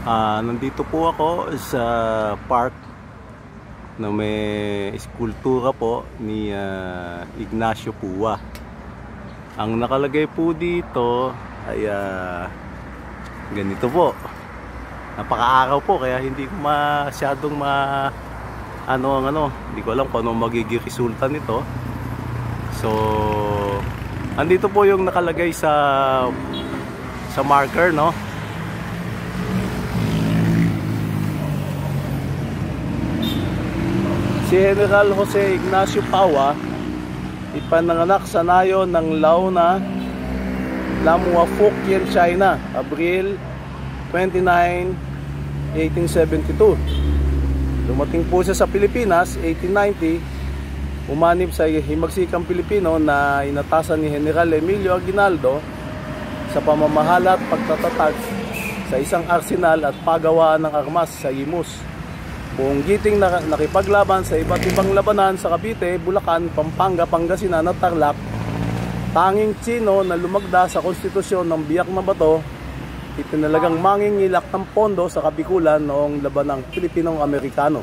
Nandito po ako sa park na may eskultura po ni Ignacio Pua. Ang nakalagay po dito ay ganito po. Napakaaraw po kaya hindi ko masyadong hindi ko alam kung ano magiging resulta nito. So, andito po yung nakalagay sa marker, no? Si General Jose Ignacio Pua ipananganak sa nayon ng Launa, Lamua, Fukien, China, Abril 29, 1872. Dumating po siya sa Pilipinas 1890. Umanib sa himagsikang Pilipino na inatasan ni General Emilio Aguinaldo sa pamamahala at pagtatatag sa isang arsenal at paggawaan ng armas sa Imus. Buong giting nakipaglaban sa iba't ibang labanan sa Cavite, Bulacan, Pampanga, Pangasinan at Tarlac. Tanging Tsino na lumagda sa konstitusyon ng Biak na Bato, itinalagang mangingilak ng pondo sa Kabikulan noong labanang Pilipinong-Amerikano.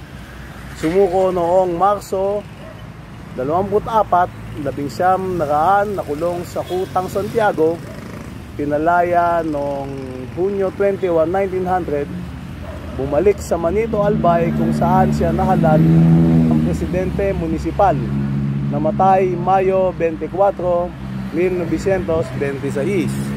Sumuko noong Marso 24, 1900 nakulong sa Kutang Santiago. Pinalaya noong Hunyo 21, 1900. Bumalik sa Manito Albay kung saan siya nahalal ang presidente munisipal. Namatay Mayo 24, 1926.